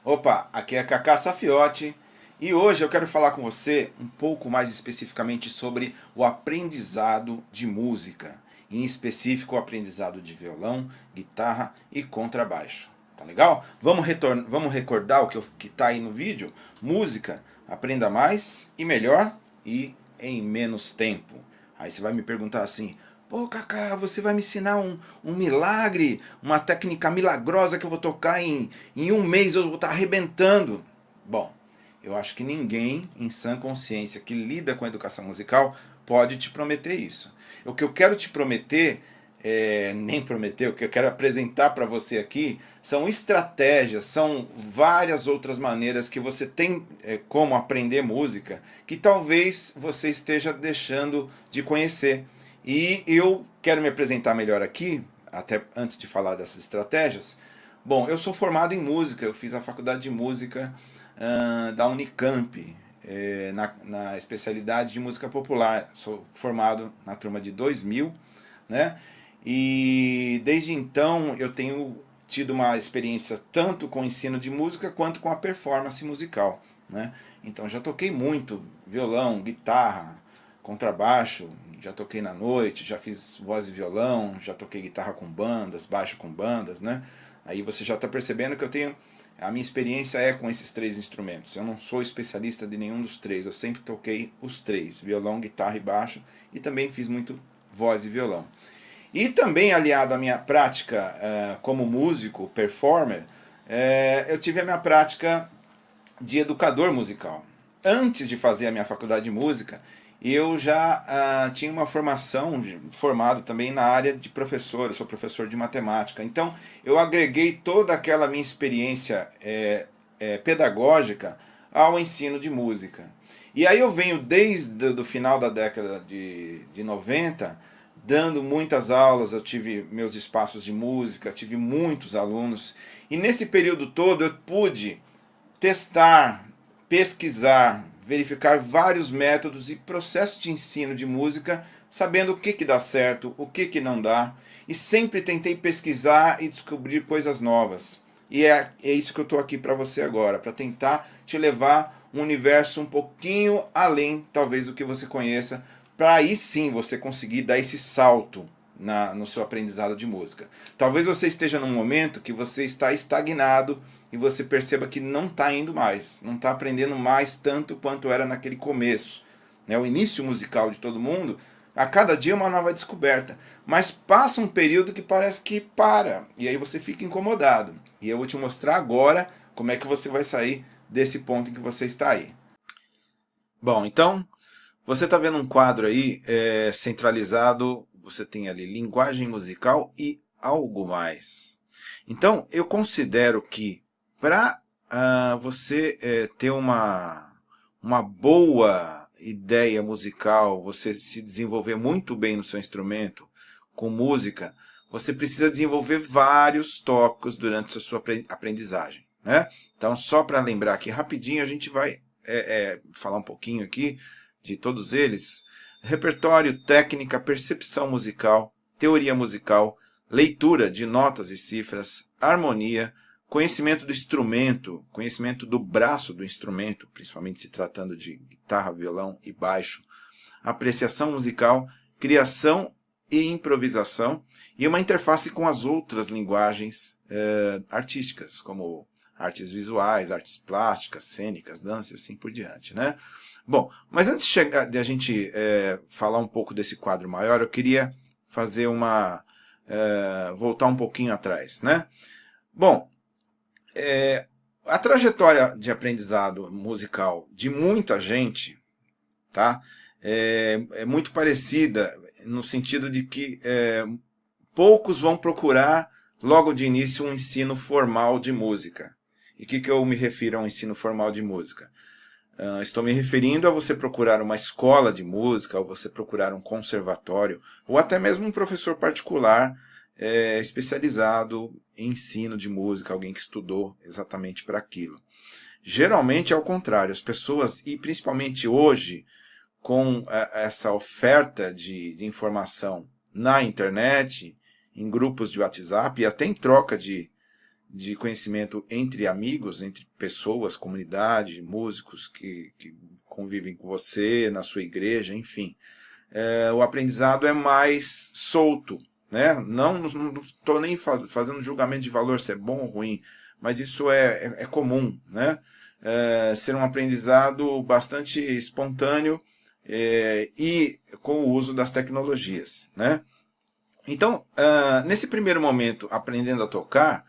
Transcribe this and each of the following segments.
Opa, aqui é Cacá Safiotti e hoje eu quero falar com você um pouco mais especificamente sobre o aprendizado de música, em específico o aprendizado de violão, guitarra e contrabaixo. Tá legal? Vamos recordar o que tá aí no vídeo? Música, aprenda mais e melhor e em menos tempo. Aí você vai me perguntar assim: pô, Kaká, você vai me ensinar um milagre, uma técnica milagrosa que eu vou tocar em um mês, eu vou estar arrebentando. Bom, eu acho que ninguém em sã consciência que lida com a educação musical pode te prometer isso. O que eu quero te prometer, nem prometer, o que eu quero apresentar para você aqui são estratégias, são várias outras maneiras que você tem como aprender música que talvez você esteja deixando de conhecer. E eu quero me apresentar melhor aqui, até antes de falar dessas estratégias. Bom, eu sou formado em música, eu fiz a faculdade de música da Unicamp, na especialidade de música popular. Sou formado na turma de 2000, né? E desde então eu tenho tido uma experiência tanto com o ensino de música quanto com a performance musical, né? Então já toquei muito violão, guitarra, contrabaixo, já toquei na noite, já fiz voz e violão, já toquei guitarra com bandas, baixo com bandas, né? Aí você já está percebendo que eu tenho a minha experiência é com esses três instrumentos. Eu não sou especialista de nenhum dos três, eu sempre toquei os três, violão, guitarra e baixo, e também fiz muito voz e violão. E também aliado à minha prática como músico, performer, eu tive a minha prática de educador musical. Antes de fazer a minha faculdade de música, eu já tinha uma formação, formado também na área de professor, eu sou professor de matemática. Então, eu agreguei toda aquela minha experiência pedagógica ao ensino de música. E aí eu venho desde o final da década de 90, dando muitas aulas, eu tive meus espaços de música, tive muitos alunos, e nesse período todo eu pude testar, pesquisar, verificar vários métodos e processos de ensino de música, sabendo o que dá certo, o que não dá, e sempre tentei pesquisar e descobrir coisas novas. E é isso que eu estou aqui para você agora, para tentar te levar um universo um pouquinho além, talvez, do que você conheça, para aí sim você conseguir dar esse salto no seu aprendizado de música. Talvez você esteja num momento que você está estagnado e você perceba que não está indo mais, não está aprendendo mais tanto quanto era naquele começo. Né? O início musical de todo mundo, a cada dia é uma nova descoberta, mas passa um período que parece que para, e aí você fica incomodado. E eu vou te mostrar agora como é que você vai sair desse ponto em que você está aí. Bom, então, você está vendo um quadro aí centralizado, você tem ali linguagem musical e algo mais. Então, eu considero que para você ter uma boa ideia musical, você se desenvolver muito bem no seu instrumento, com música, você precisa desenvolver vários tópicos durante a sua aprendizagem. Né? Então, só para lembrar aqui rapidinho, a gente vai falar um pouquinho aqui de todos eles: repertório, técnica, percepção musical, teoria musical, leitura de notas e cifras, harmonia, conhecimento do instrumento, conhecimento do braço do instrumento, principalmente se tratando de guitarra, violão e baixo, apreciação musical, criação e improvisação, e uma interface com as outras linguagens artísticas, como artes visuais, artes plásticas, cênicas, dança e assim por diante, né? Bom, mas antes de a gente falar um pouco desse quadro maior, eu queria fazer voltar um pouquinho atrás, né? Bom, a trajetória de aprendizado musical de muita gente, tá? É muito parecida no sentido de que poucos vão procurar logo de início um ensino formal de música. E o que eu me refiro a um ensino formal de música? Estou me referindo a você procurar uma escola de música, ou você procurar um conservatório, ou até mesmo um professor particular especializado em ensino de música, alguém que estudou exatamente para aquilo. Geralmente é ao contrário, as pessoas, e principalmente hoje, com essa oferta de informação na internet, em grupos de WhatsApp e até em troca de de conhecimento entre amigos, entre pessoas, comunidade, músicos que convivem com você, na sua igreja, enfim. O aprendizado é mais solto, né? Não estou nem fazendo julgamento de valor se é bom ou ruim, mas isso é comum, né? Ser um aprendizado bastante espontâneo e com o uso das tecnologias, né? Então, nesse primeiro momento, aprendendo a tocar,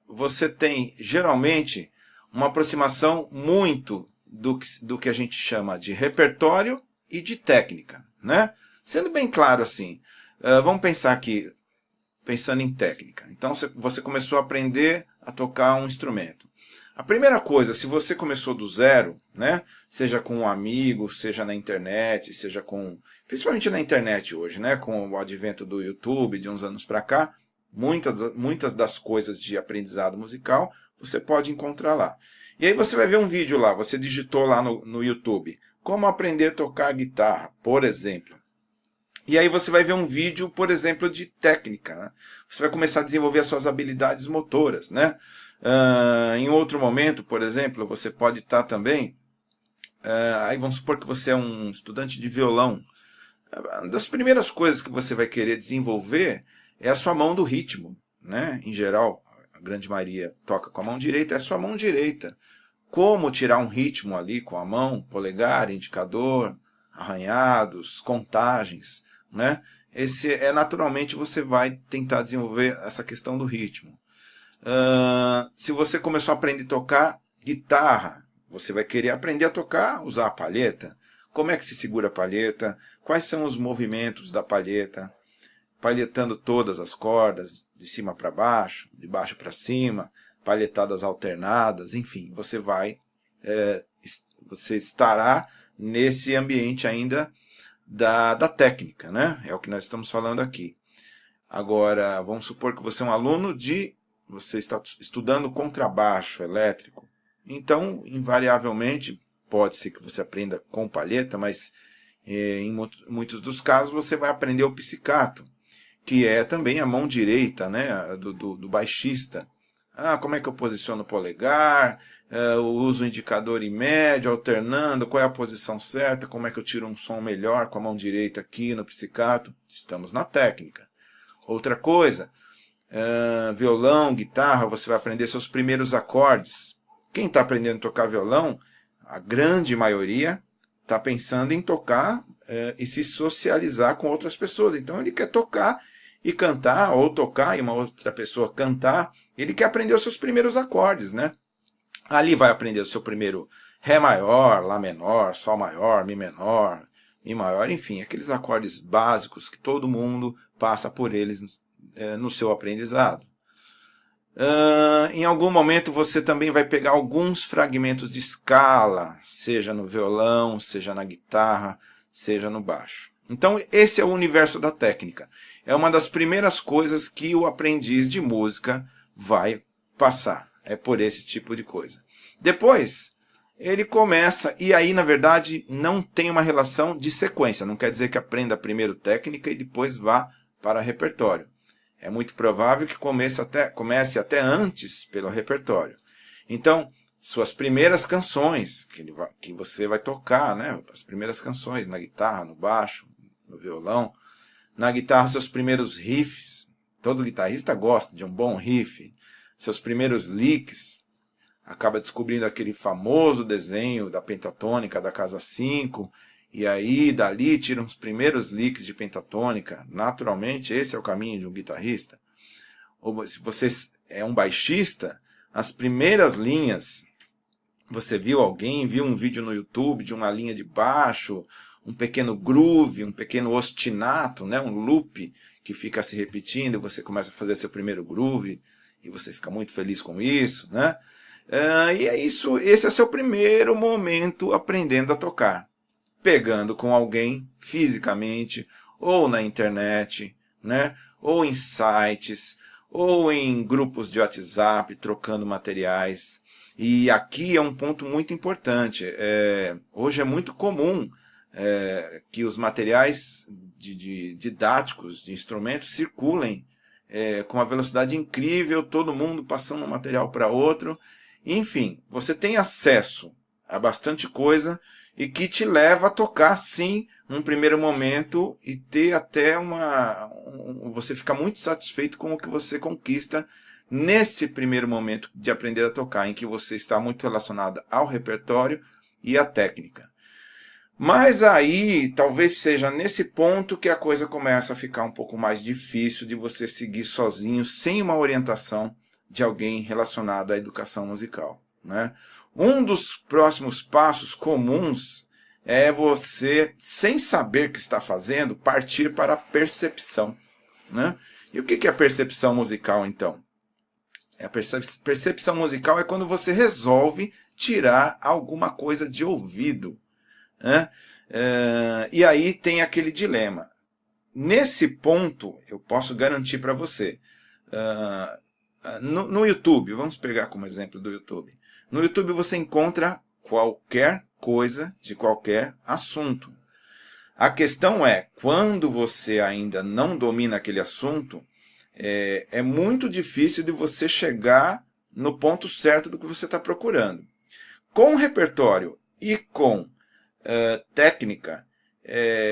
você tem, geralmente, uma aproximação muito do que a gente chama de repertório e de técnica, né? Sendo bem claro assim, vamos pensar aqui, pensando em técnica. Então, você começou a aprender a tocar um instrumento. A primeira coisa, se você começou do zero, né? Seja com um amigo, seja na internet, seja com... Principalmente na internet hoje, né? Com o advento do YouTube, de uns anos para cá, muitas das coisas de aprendizado musical você pode encontrar lá. E aí você vai ver um vídeo lá, você digitou lá no YouTube, como aprender a tocar guitarra, por exemplo. E aí você vai ver um vídeo, por exemplo, de técnica, né? Você vai começar a desenvolver as suas habilidades motoras, né? Em outro momento, por exemplo, você pode estar também... aí vamos supor que você é um estudante de violão. Uma das primeiras coisas que você vai querer desenvolver é a sua mão do ritmo, né? Em geral, a grande maioria toca com a mão direita, é a sua mão direita. Como tirar um ritmo ali com a mão, polegar, indicador, arranhados, contagens, né? Naturalmente você vai tentar desenvolver essa questão do ritmo. Se você começou a aprender a tocar guitarra, você vai querer aprender a tocar, usar a palheta. Como é que se segura a palheta? Quais são os movimentos da palheta? Palhetando todas as cordas, de cima para baixo, de baixo para cima, palhetadas alternadas, enfim, você estará nesse ambiente ainda da técnica, né? É o que nós estamos falando aqui. Agora, vamos supor que você é um aluno você está estudando contrabaixo elétrico. Então, invariavelmente, pode ser que você aprenda com palheta, mas em muitos dos casos você vai aprender o pizzicato, que é também a mão direita, né, do baixista. Como é que eu posiciono o polegar, eu uso o indicador e médio, alternando, qual é a posição certa, como é que eu tiro um som melhor com a mão direita aqui no pizzicato. Estamos na técnica. Outra coisa, violão, guitarra, você vai aprender seus primeiros acordes. Quem está aprendendo a tocar violão, a grande maioria, está pensando em tocar e se socializar com outras pessoas. Então ele quer tocar e cantar, ou tocar e uma outra pessoa cantar. Ele quer aprender os seus primeiros acordes, né? Ali vai aprender o seu primeiro Ré maior, Lá menor, Sol maior, Mi menor, Mi maior, enfim, aqueles acordes básicos que todo mundo passa por eles no seu aprendizado. Em algum momento você também vai pegar alguns fragmentos de escala, seja no violão, seja na guitarra, seja no baixo. Então esse é o universo da técnica. É uma das primeiras coisas que o aprendiz de música vai passar. É por esse tipo de coisa. Depois, ele começa, e aí na verdade não tem uma relação de sequência. Não quer dizer que aprenda primeiro técnica e depois vá para repertório. É muito provável que comece até antes pelo repertório. Então, suas primeiras canções que você vai tocar, né? As primeiras canções na guitarra, no baixo, no violão. Na guitarra, seus primeiros riffs. Todo guitarrista gosta de um bom riff. Seus primeiros licks. Acaba descobrindo aquele famoso desenho da pentatônica da casa 5. E aí, dali, tira os primeiros licks de pentatônica. Naturalmente, esse é o caminho de um guitarrista. Ou se você é um baixista, as primeiras linhas, você viu um vídeo no YouTube de uma linha de baixo, um pequeno groove, um pequeno ostinato, né? Um loop que fica se repetindo, você começa a fazer seu primeiro groove, e você fica muito feliz com isso, né? E é isso, esse é seu primeiro momento aprendendo a tocar. Pegando com alguém fisicamente, ou na internet, né? Ou em sites, ou em grupos de WhatsApp, trocando materiais. E aqui é um ponto muito importante. Hoje é muito comum que os materiais didáticos de instrumentos circulem com uma velocidade incrível, todo mundo passando um material para outro. Enfim, você tem acesso a bastante coisa e que te leva a tocar, sim, num primeiro momento e ter até você ficar muito satisfeito com o que você conquista nesse primeiro momento de aprender a tocar, em que você está muito relacionado ao repertório e à técnica. Mas aí, talvez seja nesse ponto que a coisa começa a ficar um pouco mais difícil de você seguir sozinho, sem uma orientação de alguém relacionado à educação musical, né? Um dos próximos passos comuns é você, sem saber o que está fazendo, partir para a percepção, né? E o que é a percepção musical, então? A percepção musical é quando você resolve tirar alguma coisa de ouvido, né? E aí tem aquele dilema. Nesse ponto, eu posso garantir para você, no YouTube, vamos pegar como exemplo do YouTube. No YouTube você encontra qualquer coisa de qualquer assunto. A questão é, quando você ainda não domina aquele assunto, é muito difícil de você chegar no ponto certo do que você está procurando. Com repertório e com técnica,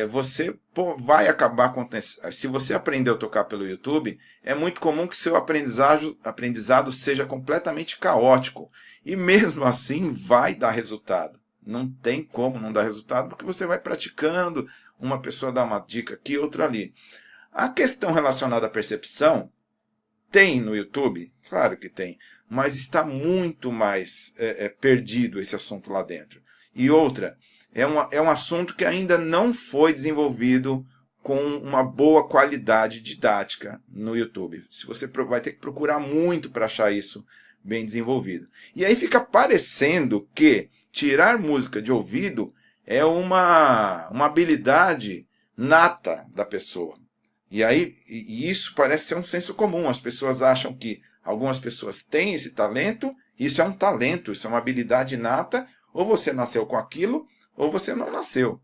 você vai acontecer. Se você aprendeu a tocar pelo YouTube, é muito comum que seu aprendizado seja completamente caótico. E mesmo assim vai dar resultado. Não tem como não dar resultado, porque você vai praticando, uma pessoa dá uma dica aqui, outra ali. A questão relacionada à percepção, tem no YouTube? Claro que tem, mas está muito mais perdido esse assunto lá dentro. E outra, é um assunto que ainda não foi desenvolvido com uma boa qualidade didática no YouTube. Você vai ter que procurar muito para achar isso bem desenvolvido. E aí fica parecendo que tirar música de ouvido é uma habilidade nata da pessoa. E aí isso parece ser um senso comum. As pessoas acham que algumas pessoas têm esse talento, isso é um talento, isso é uma habilidade nata, ou você nasceu com aquilo, ou você não nasceu.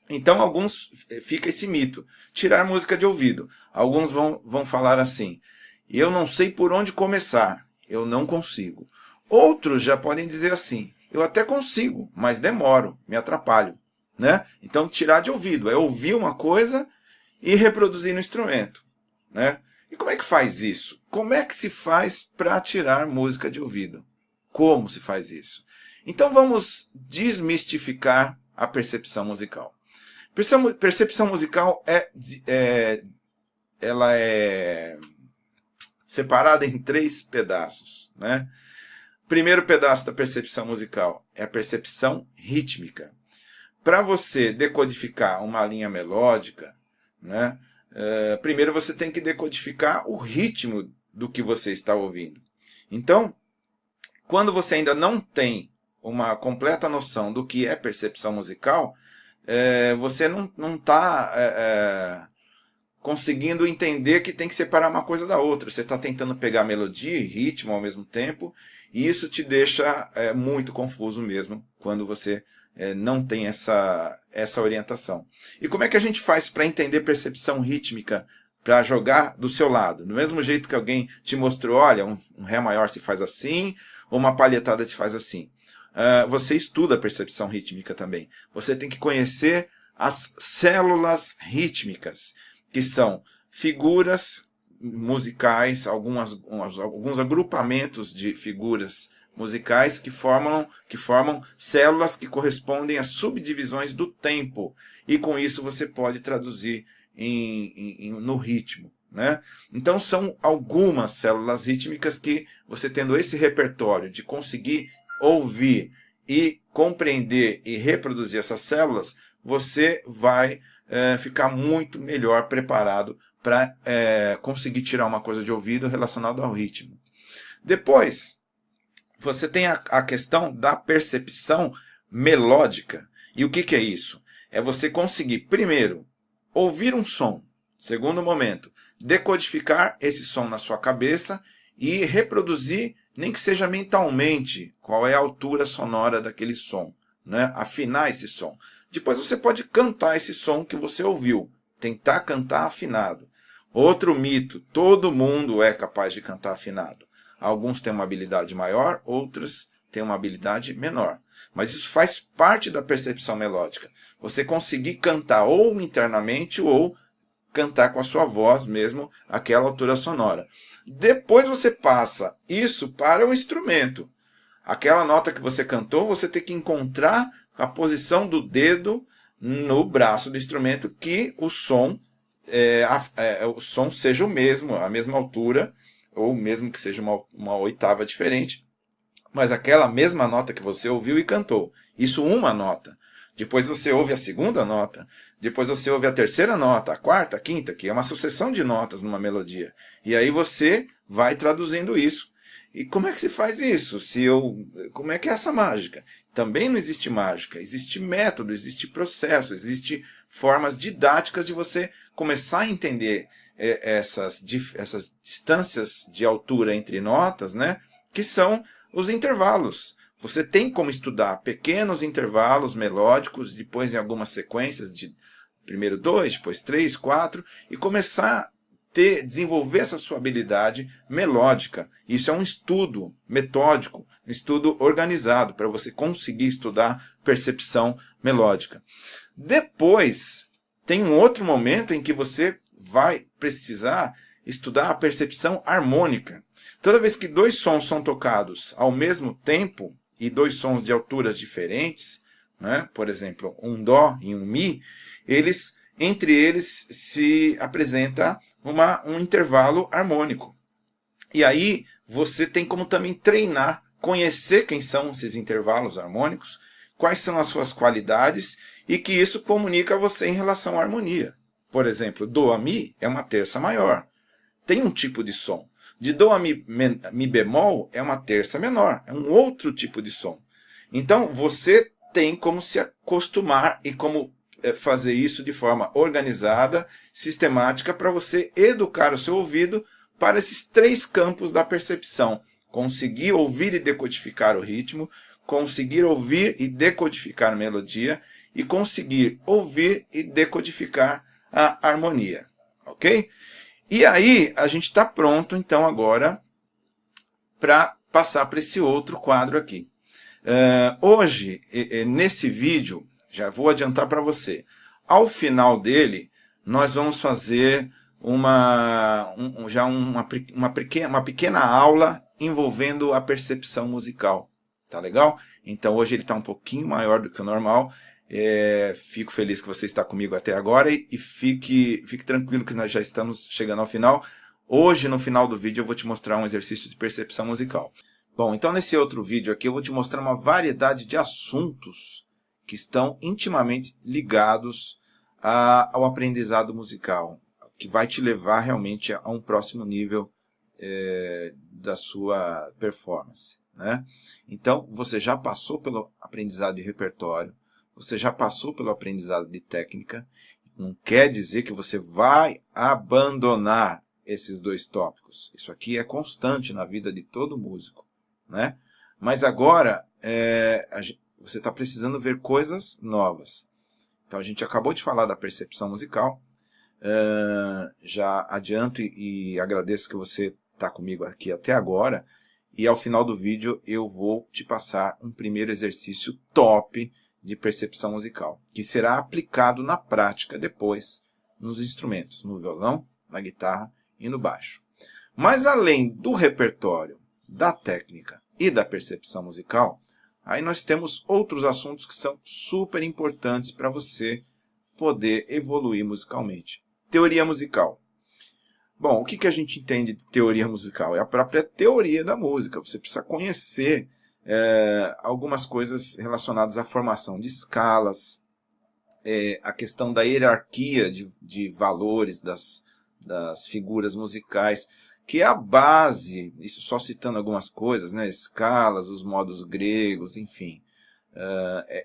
Então, alguns fica esse mito, tirar música de ouvido. Alguns vão falar assim, eu não sei por onde começar, eu não consigo. Outros já podem dizer assim, eu até consigo, mas demoro, me atrapalho, né? Então, tirar de ouvido é ouvir uma coisa e reproduzir no instrumento, né? E como é que faz isso? Como é que se faz para tirar música de ouvido? Como se faz isso? Então vamos desmistificar a percepção musical. Percepção musical ela é separada em 3 pedaços, né? Primeiro pedaço da percepção musical é a percepção rítmica. Para você decodificar uma linha melódica, né, primeiro você tem que decodificar o ritmo do que você está ouvindo. Então, quando você ainda não tem uma completa noção do que é percepção musical, você não está conseguindo entender que tem que separar uma coisa da outra. Você está tentando pegar melodia e ritmo ao mesmo tempo, e isso te deixa muito confuso mesmo, quando você não tem essa orientação. E como é que a gente faz para entender percepção rítmica, para jogar do seu lado? Do mesmo jeito que alguém te mostrou, olha, um Ré maior se faz assim, ou uma palhetada se faz assim. Você estuda a percepção rítmica também. Você tem que conhecer as células rítmicas, que são figuras musicais, alguns agrupamentos de figuras musicais que formam células que correspondem às subdivisões do tempo. E com isso você pode traduzir no ritmo, né? Então são algumas células rítmicas que você, tendo esse repertório de conseguir ouvir e compreender e reproduzir essas células, você vai ficar muito melhor preparado para conseguir tirar uma coisa de ouvido relacionada ao ritmo. Depois, você tem a questão da percepção melódica. E o que é isso? É você conseguir, primeiro, ouvir um som. Segundo momento, decodificar esse som na sua cabeça e reproduzir, nem que seja mentalmente, qual é a altura sonora daquele som, né? Afinar esse som. Depois você pode cantar esse som que você ouviu, tentar cantar afinado. Outro mito, todo mundo é capaz de cantar afinado. Alguns têm uma habilidade maior, outros têm uma habilidade menor. Mas isso faz parte da percepção melódica. Você conseguir cantar ou internamente ou cantar com a sua voz mesmo aquela altura sonora. Depois você passa isso para o instrumento. Aquela nota que você cantou, você tem que encontrar a posição do dedo no braço do instrumento que o som seja o mesmo, a mesma altura, ou mesmo que seja uma oitava diferente, mas aquela mesma nota que você ouviu e cantou. Isso uma nota. Depois você ouve a segunda nota, depois você ouve a terceira nota, a quarta, a quinta, que é uma sucessão de notas numa melodia. E aí você vai traduzindo isso. E como é que se faz isso? Como é que é essa mágica? Também não existe mágica, existe método, existe processo, existe formas didáticas de você começar a entender essas distâncias de altura entre notas, né? Que são os intervalos. Você tem como estudar pequenos intervalos melódicos, depois em algumas sequências de primeiro 2, depois 3, 4, e começar a desenvolver essa sua habilidade melódica. Isso é um estudo metódico, um estudo organizado, para você conseguir estudar percepção melódica. Depois, tem um outro momento em que você vai precisar estudar a percepção harmônica. Toda vez que dois sons são tocados ao mesmo tempo, e dois sons de alturas diferentes, né? Por exemplo, um dó e um mi, entre eles se apresenta um intervalo harmônico. E aí você tem como também treinar, conhecer quem são esses intervalos harmônicos, quais são as suas qualidades e que isso comunica a você em relação à harmonia. Por exemplo, dó a mi é uma terça maior. Tem um tipo de som. De dó a mi bemol é uma terça menor, é um outro tipo de som. Então você tem como se acostumar e como fazer isso de forma organizada, sistemática, para você educar o seu ouvido para esses três campos da percepção. Conseguir ouvir e decodificar o ritmo, conseguir ouvir e decodificar a melodia e conseguir ouvir e decodificar a harmonia. Ok? E aí, a gente está pronto, então, agora, para passar para esse outro quadro aqui. Hoje, nesse vídeo, já vou adiantar para você, ao final dele, nós vamos fazer uma pequena aula envolvendo a percepção musical. Tá legal? Então, hoje ele está um pouquinho maior do que o normal. Fico feliz que você está comigo até agora e fique tranquilo que nós já estamos chegando ao final. Hoje, no final do vídeo, eu vou te mostrar um exercício de percepção musical. Bom, então nesse outro vídeo aqui eu vou te mostrar uma variedade de assuntos que estão intimamente ligados ao aprendizado musical, que vai te levar realmente a um próximo nível da sua performance, né? Então, você já passou pelo aprendizado de repertório, você já passou pelo aprendizado de técnica, não quer dizer que você vai abandonar esses dois tópicos. Isso aqui é constante na vida de todo músico, né? Mas agora você está precisando ver coisas novas. Então a gente acabou de falar da percepção musical. Já adianto e agradeço que você está comigo aqui até agora. E ao final do vídeo eu vou te passar um primeiro exercício top de percepção musical, que será aplicado na prática depois nos instrumentos, no violão, na guitarra e no baixo. Mas além do repertório, da técnica e da percepção musical, aí nós temos outros assuntos que são super importantes para você poder evoluir musicalmente. Teoria musical. Bom, o que a gente entende de teoria musical? É a própria teoria da música. Você precisa conhecer algumas coisas relacionadas à formação de escalas, a questão da hierarquia de valores das figuras musicais, que é a base, isso só citando algumas coisas, né? Escalas, os modos gregos, enfim.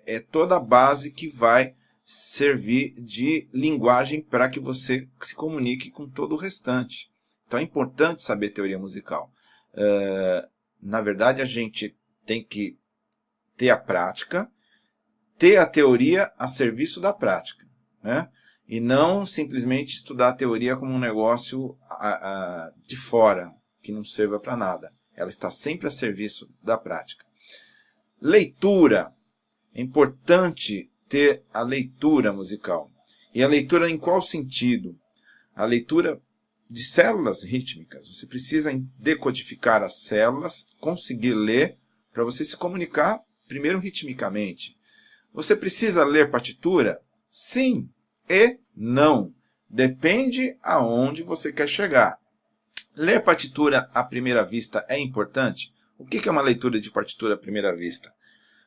É toda a base que vai servir de linguagem para que você se comunique com todo o restante. Então é importante saber teoria musical. Na verdade, a gente tem que ter a prática, ter a teoria a serviço da prática, né? E não simplesmente estudar a teoria como um negócio de fora, que não serva para nada. Ela está sempre a serviço da prática. Leitura. É importante ter a leitura musical. E a leitura em qual sentido? A leitura de células rítmicas. Você precisa decodificar as células, conseguir ler, para você se comunicar primeiro ritmicamente. Você precisa ler partitura? Sim e não. Depende aonde você quer chegar. Ler partitura à primeira vista é importante? O que é uma leitura de partitura à primeira vista?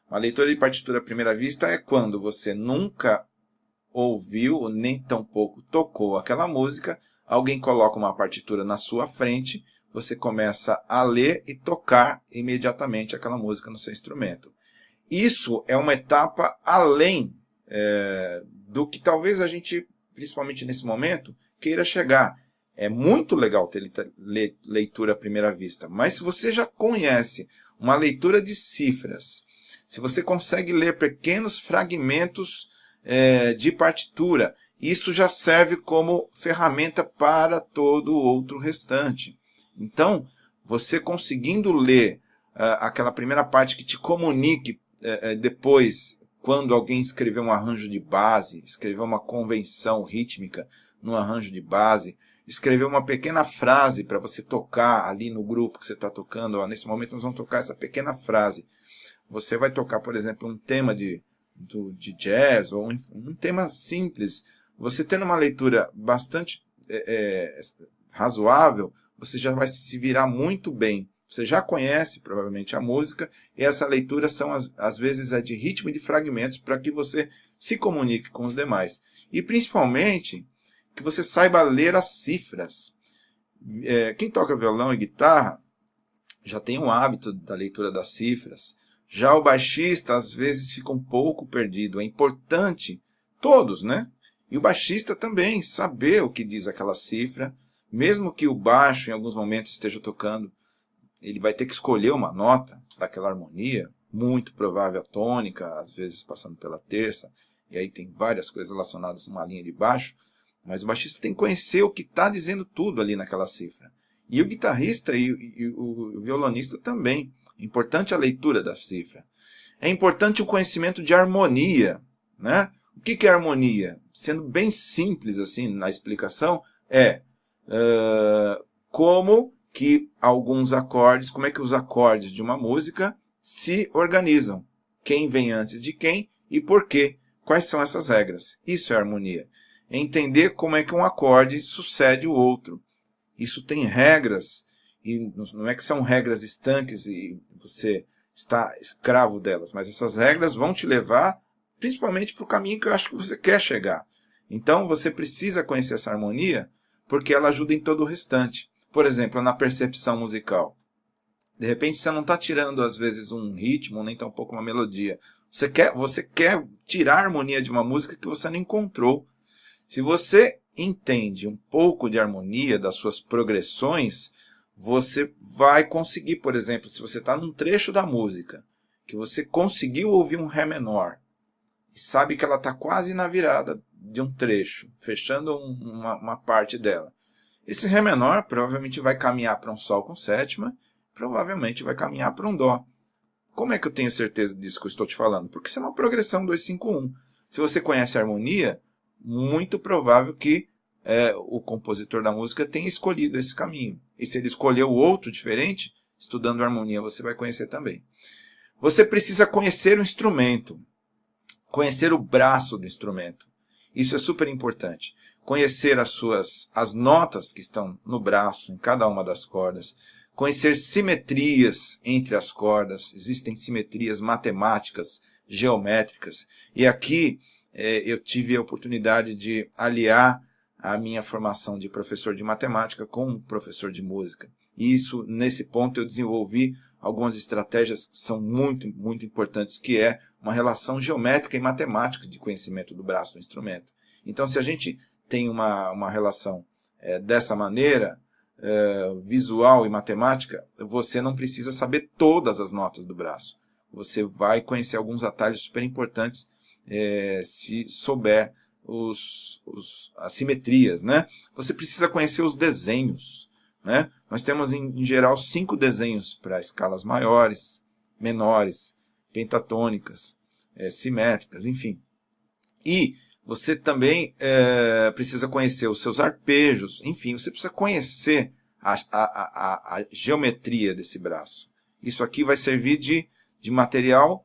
Uma leitura de partitura à primeira vista é quando você nunca ouviu, nem tampouco tocou aquela música, alguém coloca uma partitura na sua frente, você começa a ler e tocar imediatamente aquela música no seu instrumento. Isso é uma etapa além do que talvez a gente, principalmente nesse momento, queira chegar. É muito legal ter leitura à primeira vista, mas se você já conhece uma leitura de cifras, se você consegue ler pequenos fragmentos de partitura, isso já serve como ferramenta para todo o outro restante. Então, você conseguindo ler aquela primeira parte que te comunique depois, quando alguém escreveu um arranjo de base, escreveu uma convenção rítmica no arranjo de base, escreveu uma pequena frase para você tocar ali no grupo que você está tocando. Ó, nesse momento nós vamos tocar essa pequena frase. Você vai tocar, por exemplo, um tema de jazz ou um tema simples. Você tendo uma leitura bastante razoável, você já vai se virar muito bem. Você já conhece provavelmente a música e essa leitura às vezes é de ritmo e de fragmentos para que você se comunique com os demais. E principalmente que você saiba ler as cifras. Quem toca violão e guitarra já tem o hábito da leitura das cifras. Já o baixista às vezes fica um pouco perdido. É importante, todos, né? E o baixista também, saber o que diz aquela cifra. Mesmo que o baixo em alguns momentos esteja tocando, ele vai ter que escolher uma nota daquela harmonia, muito provável a tônica, às vezes passando pela terça, e aí tem várias coisas relacionadas a uma linha de baixo, mas o baixista tem que conhecer o que está dizendo tudo ali naquela cifra. E o guitarrista e o violonista também. É importante a leitura da cifra. É importante o conhecimento de harmonia, né? O que é harmonia? Sendo bem simples assim na explicação, como que alguns acordes, como é que os acordes de uma música se organizam. Quem vem antes de quem e por quê. Quais são essas regras? Isso é harmonia. É entender como é que um acorde sucede o outro. Isso tem regras, e não é que são regras estanques e você está escravo delas, mas essas regras vão te levar principalmente para o caminho que eu acho que você quer chegar. Então você precisa conhecer essa harmonia porque ela ajuda em todo o restante. Por exemplo, na percepção musical. De repente você não está tirando às vezes um ritmo, nem tampouco uma melodia. Você quer tirar a harmonia de uma música que você não encontrou. Se você entende um pouco de harmonia das suas progressões, você vai conseguir, por exemplo, se você está num trecho da música, que você conseguiu ouvir um Ré menor, e sabe que ela está quase na virada de um trecho, fechando uma parte dela. Esse Ré menor provavelmente vai caminhar para um Sol com sétima, provavelmente vai caminhar para um Dó. Como é que eu tenho certeza disso que eu estou te falando? Porque isso é uma progressão 2-5-1. Se você conhece a harmonia, muito provável que o compositor da música tenha escolhido esse caminho. E se ele escolheu outro diferente, estudando harmonia você vai conhecer também. Você precisa conhecer o instrumento, conhecer o braço do instrumento. Isso é super importante. Conhecer as notas que estão no braço, em cada uma das cordas. Conhecer simetrias entre as cordas. Existem simetrias matemáticas, geométricas. E aqui eu tive a oportunidade de aliar a minha formação de professor de matemática com professor de música. E isso, nesse ponto, eu desenvolvi algumas estratégias que são muito, muito importantes, que é uma relação geométrica e matemática de conhecimento do braço do instrumento. Então, se a gente tem uma relação dessa maneira, visual e matemática, você não precisa saber todas as notas do braço. Você vai conhecer alguns atalhos super importantes se souber as simetrias, né? Você precisa conhecer os desenhos, né? Nós temos, em geral, 5 desenhos para escalas maiores, menores, pentatônicas, simétricas, enfim. E você também precisa conhecer os seus arpejos, enfim, você precisa conhecer a geometria desse braço. Isso aqui vai servir de material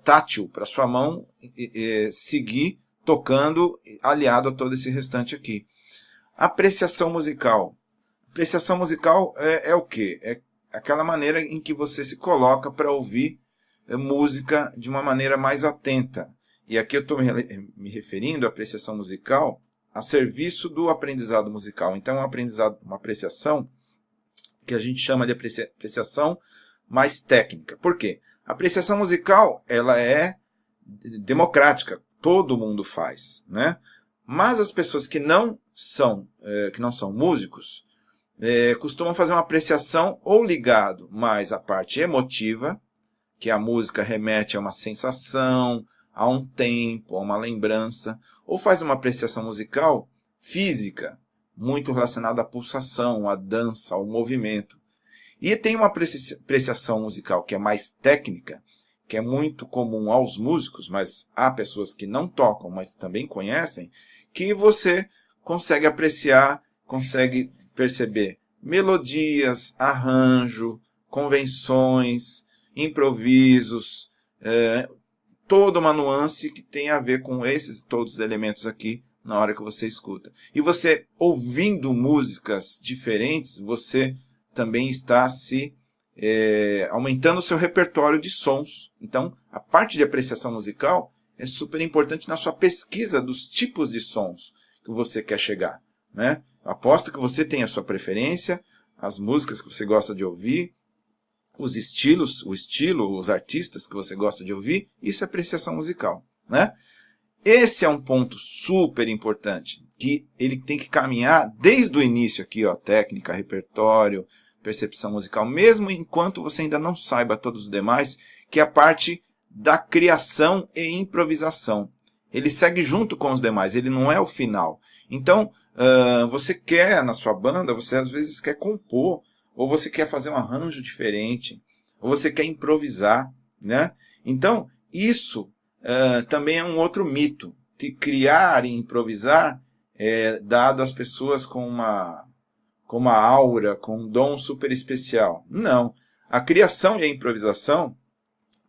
tátil para sua mão seguir tocando, aliado a todo esse restante aqui. Apreciação musical. Apreciação musical é o quê? É aquela maneira em que você se coloca para ouvir música de uma maneira mais atenta. E aqui eu estou me referindo à apreciação musical a serviço do aprendizado musical. Então, uma apreciação que a gente chama de apreciação mais técnica. Por quê? A apreciação musical ela é democrática, todo mundo faz, né? Mas as pessoas que não são músicos costumam fazer uma apreciação ou ligado mais à parte emotiva, que a música remete a uma sensação, a um tempo, a uma lembrança, ou faz uma apreciação musical física, muito relacionada à pulsação, à dança, ao movimento. E tem uma apreciação musical que é mais técnica, que é muito comum aos músicos, mas há pessoas que não tocam, mas também conhecem, que você consegue apreciar, consegue perceber melodias, arranjo, convenções, improvisos, toda uma nuance que tem a ver com esses todos os elementos aqui na hora que você escuta. E você, ouvindo músicas diferentes, você também está aumentando o seu repertório de sons. Então, a parte de apreciação musical é super importante na sua pesquisa dos tipos de sons que você quer chegar, né? Eu aposto que você tem a sua preferência, as músicas que você gosta de ouvir, os estilos, os artistas que você gosta de ouvir, isso é apreciação musical, né? Esse é um ponto super importante, que ele tem que caminhar desde o início aqui, ó, técnica, repertório, percepção musical, mesmo enquanto você ainda não saiba todos os demais, que é a parte da criação e improvisação. Ele segue junto com os demais, ele não é o final. Então, você quer, na sua banda, você às vezes quer compor, ou você quer fazer um arranjo diferente, ou você quer improvisar, né? Então, isso também é um outro mito, que criar e improvisar é dado às pessoas com uma aura, com um dom super especial. Não. A criação e a improvisação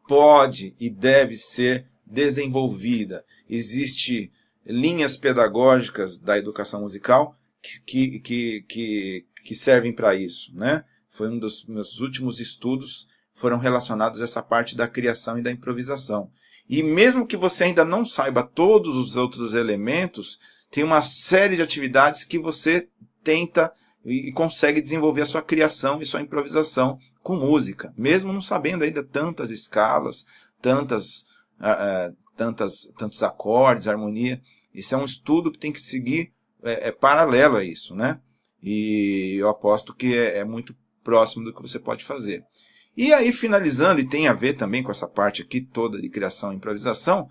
pode e deve ser desenvolvida. Existem linhas pedagógicas da educação musical que servem para isso, né? Foi um dos meus últimos estudos, foram relacionados a essa parte da criação e da improvisação. E mesmo que você ainda não saiba todos os outros elementos, tem uma série de atividades que você tenta e consegue desenvolver a sua criação e sua improvisação com música, mesmo não sabendo ainda tantas escalas, tantos acordes, harmonia. Isso é um estudo que tem que seguir paralelo a isso, né? E eu aposto que é muito próximo do que você pode fazer. E aí, finalizando, e tem a ver também com essa parte aqui toda de criação e improvisação,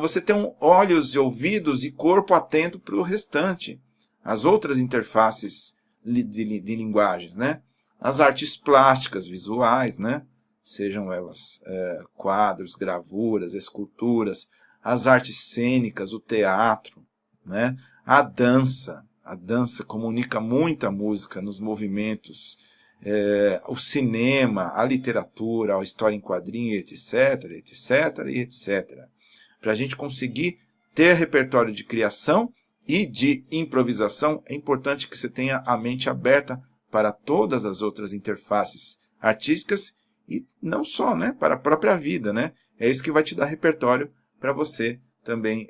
você tem olhos e ouvidos e corpo atento para o restante. As outras interfaces de linguagens, né? As artes plásticas, visuais, né? Sejam elas quadros, gravuras, esculturas, as artes cênicas, o teatro, né? A dança comunica muita música nos movimentos, o cinema, a literatura, a história em quadrinho, etc, etc, e etc. Para a gente conseguir ter repertório de criação e de improvisação, é importante que você tenha a mente aberta para todas as outras interfaces artísticas e não só, né, para a própria vida, né? É isso que vai te dar repertório para você também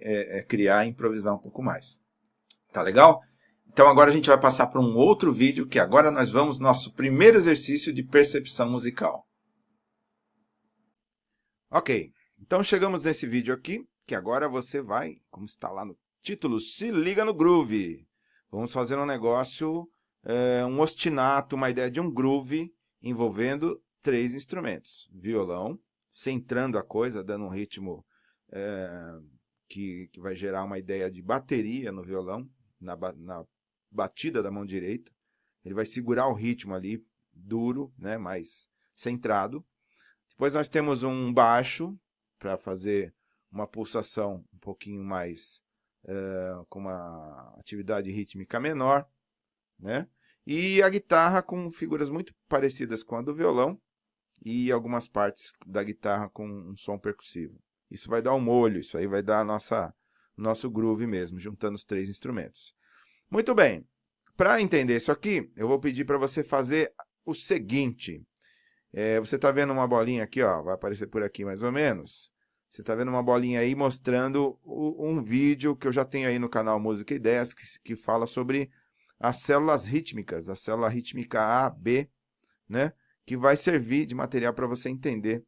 criar e improvisar um pouco mais. Tá legal? Então agora a gente vai passar para um outro vídeo, que agora nós vamos no nosso primeiro exercício de percepção musical. Ok, então chegamos nesse vídeo aqui, que agora você vai, como está lá no título, se liga no groove. Vamos fazer um negócio, um ostinato, uma ideia de um groove envolvendo 3 instrumentos. Violão, centrando a coisa, dando um ritmo que vai gerar uma ideia de bateria no violão, na batida da mão direita. Ele vai segurar o ritmo ali, duro, né, mais centrado. Depois nós temos um baixo, para fazer uma pulsação um pouquinho mais, com uma atividade rítmica menor, né? E a guitarra com figuras muito parecidas com a do violão e algumas partes da guitarra com um som percussivo. Isso vai dar um molho, isso aí vai dar nosso groove mesmo, juntando os 3 instrumentos. Muito bem, para entender isso aqui, eu vou pedir para você fazer o seguinte. Você está vendo uma bolinha aqui, ó, vai aparecer por aqui mais ou menos. Você está vendo uma bolinha aí mostrando um vídeo que eu já tenho aí no canal Música e Ideias, que fala sobre as células rítmicas, a célula rítmica A, B, né? Que vai servir de material para você entender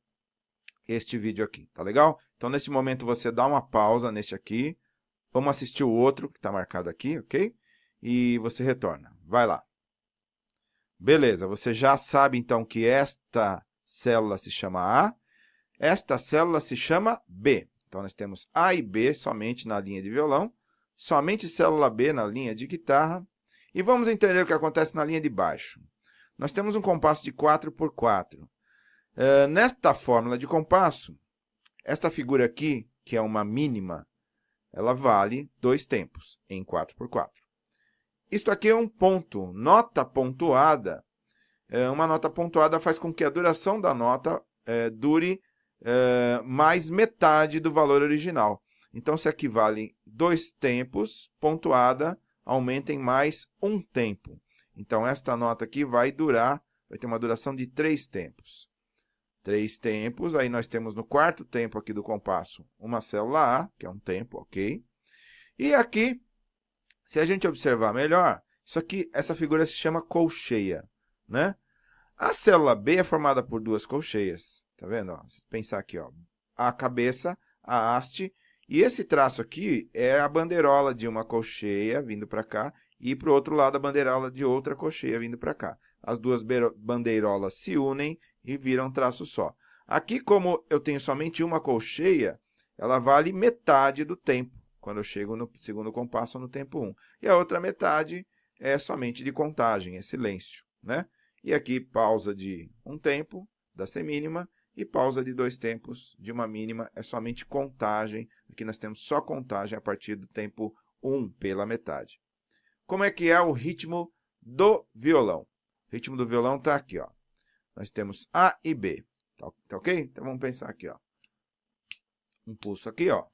este vídeo aqui, tá legal? Então, nesse momento, você dá uma pausa neste aqui. Vamos assistir o outro que está marcado aqui, ok? E você retorna. Vai lá. Beleza, você já sabe então que esta célula se chama A, esta célula se chama B. Então, nós temos A e B somente na linha de violão, somente célula B na linha de guitarra. E vamos entender o que acontece na linha de baixo. Nós temos um compasso de 4x4. Nesta fórmula de compasso, esta figura aqui, que é uma mínima, ela vale 2 tempos em 4x4. Isto aqui é um ponto, nota pontuada. Uma nota pontuada faz com que a duração da nota dure mais metade do valor original. Então, se aqui vale 2 tempos, pontuada, aumenta em mais 1 tempo. Então, esta nota aqui vai ter uma duração de 3 tempos. 3 tempos, aí nós temos no quarto tempo aqui do compasso uma célula A, que é um tempo, ok? E aqui, se a gente observar melhor, essa figura se chama colcheia, né? A célula B é formada por 2 colcheias, tá vendo? Ó, se pensar aqui, ó, a cabeça, a haste, e esse traço aqui é a bandeirola de uma colcheia vindo para cá, e para o outro lado a bandeirola de outra colcheia vindo para cá. As duas bandeirolas se unem e viram um traço só. Aqui, como eu tenho somente uma colcheia, ela vale metade do tempo, quando eu chego no segundo compasso no tempo 1. E a outra metade é somente de contagem, é silêncio, né? E aqui pausa de 1 tempo, da semínima, e pausa de 2 tempos de uma mínima, é somente contagem. Aqui nós temos só contagem a partir do tempo 1 pela metade. Como é que é o ritmo do violão? O ritmo do violão está aqui, ó. Nós temos A e B, tá ok? Então vamos pensar aqui, ó. Um pulso aqui, ó.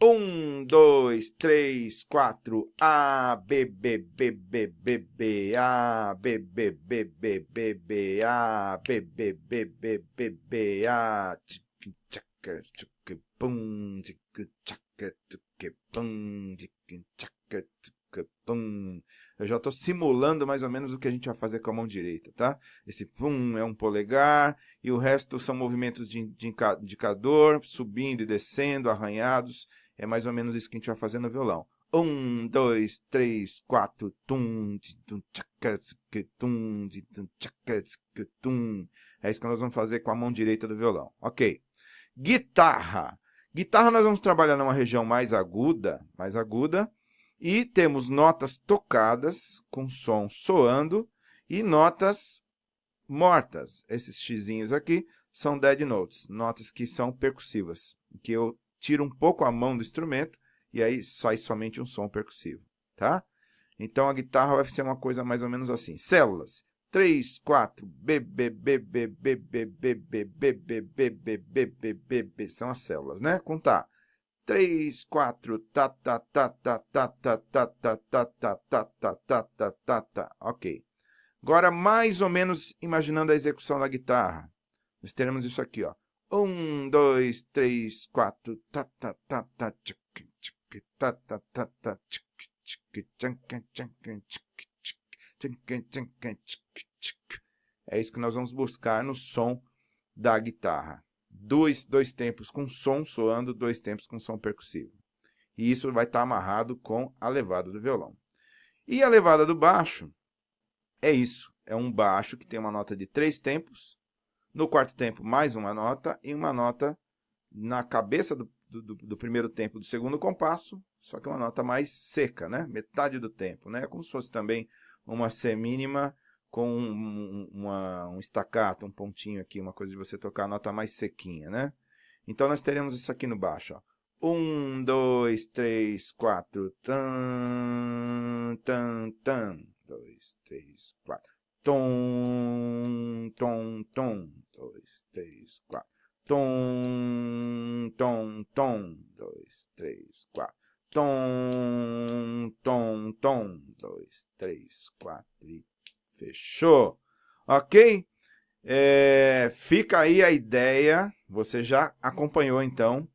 1, 2, 3, 4, A, B, B, B, B, B, B, A, B, B, B, B, B, B, A, B, B, B, B, B, B, A, tchic, tchaca, tchic, pum, tchic, tchaca, tchic, pum, tchic, tchaca, tchic, pum. Eu já estou simulando mais ou menos o que a gente vai fazer com a mão direita, tá? Esse pum é um polegar e o resto são movimentos de indicador, subindo e descendo, arranhados. É mais ou menos isso que a gente vai fazer no violão. 1, 2, 3, 4, tum, tum, tchaca, tum, tum, tchaca, tum. É isso que nós vamos fazer com a mão direita do violão. Ok. Guitarra. Guitarra nós vamos trabalhar numa região mais aguda, e temos notas tocadas com som soando e notas mortas. Esses xizinhos aqui são dead notes, notas que são percussivas, que eu tiro um pouco a mão do instrumento e aí sai somente um som percussivo, tá? Então a guitarra vai ser uma coisa mais ou menos assim. Células: 3, 4, B, B, B, B, B, B, B, B, B, B, B, B, B, B, B, B, são as células, né? Contar. 3, 4, tá, tá, tá, tá, tá, tá, tá, tá, tá, tá, tá, tá, tá, tá, tá, tá. Ok. Agora, mais ou menos imaginando a execução da guitarra. Nós teremos isso aqui, ó. 1, 2, 3, 4, tá, tá, tá, tá, tchic, tchic, tá, tá, tá, tá, tchic, tchic, tchic, tchic, tchic. É isso que nós vamos buscar no som da guitarra. 2 tempos com som soando, 2 tempos com som percussivo. E isso vai estar amarrado com a levada do violão. E a levada do baixo é isso. É um baixo que tem uma nota de 3 tempos. No quarto tempo, mais uma nota e uma nota na cabeça do primeiro tempo do segundo compasso, só que uma nota mais seca, né? Metade do tempo, né? Como se fosse também uma semínima com um staccato, um pontinho aqui, uma coisa de você tocar a nota mais sequinha, né? Então nós teremos isso aqui no baixo, ó. 1, 2, 3, 4, tan, tan, tan, 2, 3, 4, tom, tom, tom, 2, 3, 4, tom, tom, tom, 2, 3, 4, tom, tom, tom, 2, 3, 4 e fechou, ok? Fica aí a ideia, você já acompanhou então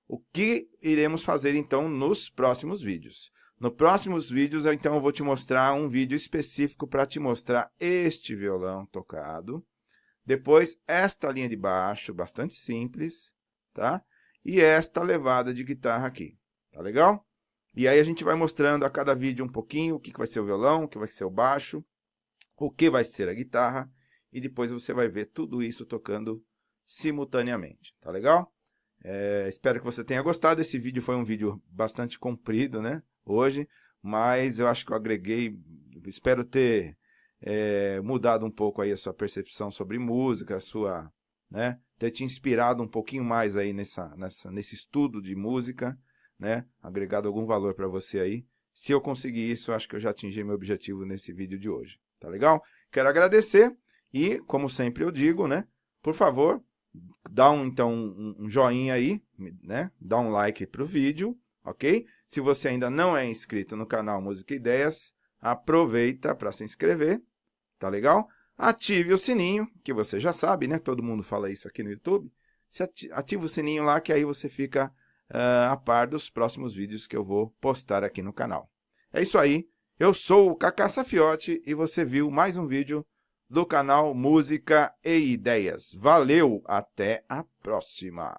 o que iremos fazer então nos próximos vídeos. Nos próximos vídeos, então, eu vou te mostrar um vídeo específico para te mostrar este violão tocado. Depois, esta linha de baixo, bastante simples, tá? E esta levada de guitarra aqui, tá legal? E aí a gente vai mostrando a cada vídeo um pouquinho o que vai ser o violão, o que vai ser o baixo, o que vai ser a guitarra, e depois você vai ver tudo isso tocando simultaneamente, tá legal? Espero que você tenha gostado. Esse vídeo foi um vídeo bastante comprido, né? Hoje, mas eu acho que eu agreguei, espero ter mudado um pouco aí a sua percepção sobre música, né? Ter te inspirado um pouquinho mais aí nesse estudo de música, né? Agregado algum valor para você aí. Se eu conseguir isso, eu acho que eu já atingi meu objetivo nesse vídeo de hoje, tá legal? Quero agradecer e, como sempre eu digo, né? Por favor, dá um joinha aí, né? Dá um like para o vídeo, ok? Se você ainda não é inscrito no canal Música e Ideias, aproveita para se inscrever, tá legal? Ative o sininho, que você já sabe, né? Todo mundo fala isso aqui no YouTube. Ativa o sininho lá, que aí você fica a par dos próximos vídeos que eu vou postar aqui no canal. É isso aí, eu sou o Cacá Safiotti e você viu mais um vídeo do canal Música e Ideias. Valeu, até a próxima!